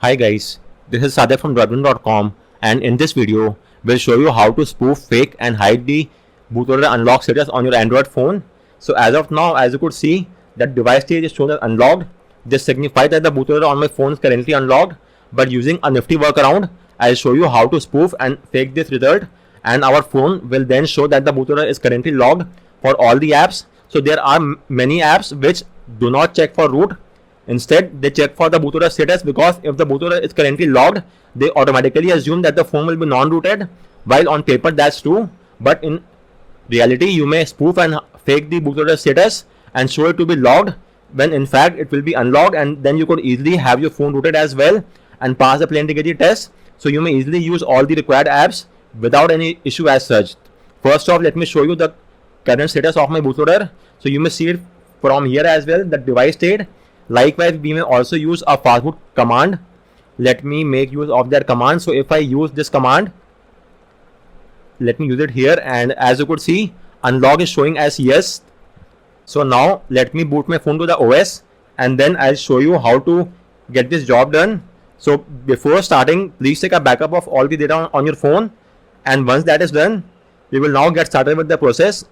Hi guys, this is Sadir from Droidwin.com, and in this video, we'll show you how to spoof, fake and hide the bootloader unlock status on your Android phone. So as of now, as you could see, that device state is shown as unlocked. This signifies that the bootloader on my phone is currently unlocked, but using a nifty workaround, I'll show you how to spoof and fake this result, and our phone will then show that the bootloader is currently logged for all the apps. So there are many apps which do not check for root. Instead, they check for the bootloader status, because if the bootloader is currently logged, they automatically assume that the phone will be non-rooted, while on paper that's true, but in reality you may spoof and fake the bootloader status and show it to be logged when in fact it will be unlocked, and then you could easily have your phone rooted as well and pass the plain integrity test. So you may easily use all the required apps without any issue as such. First off, let me show you the current status of my bootloader. So you may see it from here as well, the device state. Likewise, we may also use a fastboot command. Let me make use of that command. So if I use this command, let me use it here, and as you could see, unlock is showing as yes. So now let me boot my phone to the OS, and then I'll show you how to get this job done. So before starting, please take a backup of all the data on your phone, and once that is done, we will now get started with the process.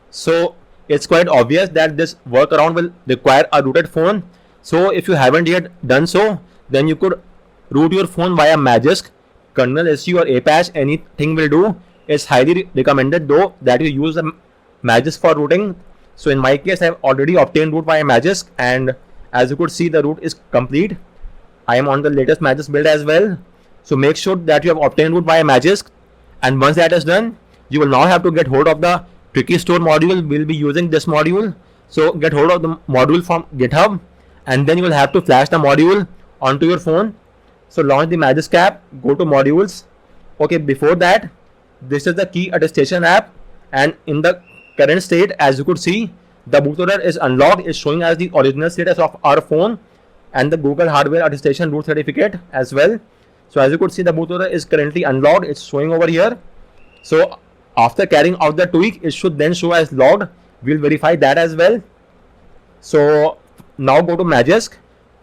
So it's quite obvious that this workaround will require a rooted phone. So if you haven't yet done so, then you could root your phone via Magisk, kernel, SU or Apache, anything will do. It's highly recommended though that you use the Magisk for rooting. So in my case, I have already obtained root via Magisk, and as you could see, the root is complete. I am on the latest Magisk build as well. So make sure that you have obtained root via Magisk, and once that is done, you will now have to get hold of the Tricky Store module. We'll be using this module. So get hold of the module from GitHub, and then you will have to flash the module onto your phone. So launch the Magisk app, go to modules. Okay, before that, this is the key attestation app, and in the current state, as you could see, the bootloader is unlocked, is showing as the original status of our phone, and the Google hardware attestation root certificate as well. So as you could see, the bootloader is currently unlocked, it's showing over here. So after carrying out the tweak, it should then show as logged. We'll verify that as well. So now go to Magisk,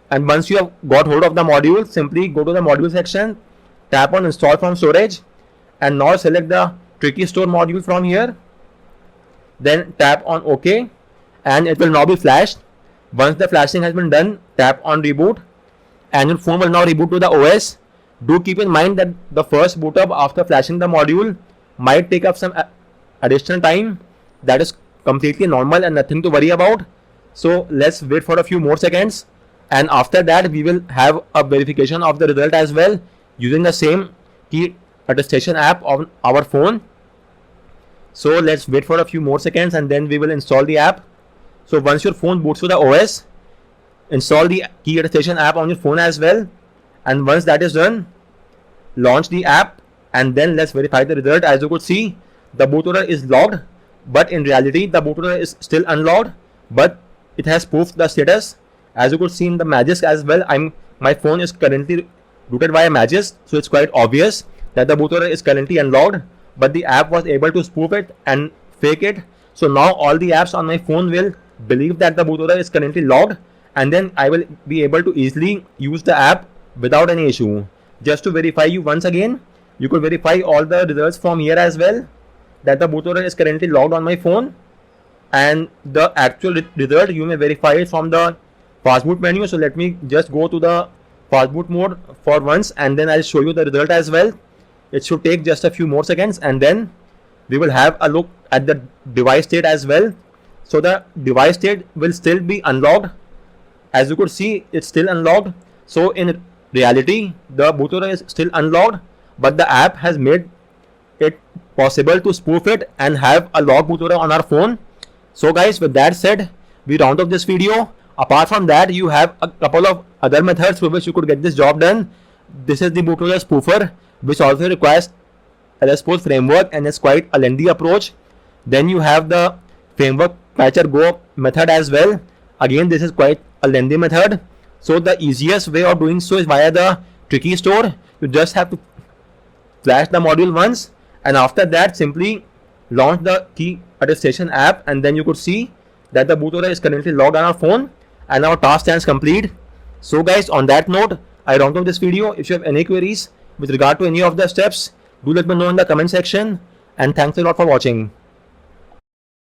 and once you have got hold of the module, simply go to the module section, tap on install from storage, and now select the Tricky Store module from here. Then tap on OK, and it will now be flashed. Once the flashing has been done, tap on reboot, and your phone will now reboot to the OS. Do keep in mind that the first boot up after flashing the module might take up some additional time. That is completely normal and nothing to worry about. So let's wait for a few more seconds, and after that we will have a verification of the result as well using the same key attestation app on our phone. So let's wait for a few more seconds, and then we will install the app. So once your phone boots to the OS, install the key attestation app on your phone as well, and once that is done, launch the app, and then let's verify the result. As you could see, the bootloader is logged, but in reality the bootloader is still unlocked, but it has spoofed the status. As you could see in the Magisk as well, my phone is currently rooted via Magisk, so it's quite obvious that the bootloader is currently unlocked, but the app was able to spoof it and fake it. So now all the apps on my phone will believe that the bootloader is currently logged, and then I will be able to easily use the app without any issue. Just to verify you once again, you could verify all the results from here as well, that the bootloader is currently logged on my phone, and the actual result you may verify it from the fastboot menu. So let me just go to the fastboot mode for once, and then I'll show you the result as well. It should take just a few more seconds, and then we will have a look at the device state as well. So the device state will still be unlocked. As you could see, it's still unlocked. So in reality, the bootloader is still unlocked, but the app has made it possible to spoof it and have a logged bootloader on our phone. So guys, with that said, we round up this video. Apart from that, you have a couple of other methods through which you could get this job done. This is the bootloader spoofer, which also requires LSPOS framework, and is quite a lengthy approach. Then you have the framework patcher go method as well. Again, this is quite a lengthy method. So the easiest way of doing so is via the Tricky Store. You just have to flash the module once, and after that simply launch the key attestation app, and then you could see that the bootloader is currently logged on our phone, and our task stands complete. So guys, on that note, I round up this video. If you have any queries with regard to any of the steps, do let me know in the comment section. And thanks a lot for watching.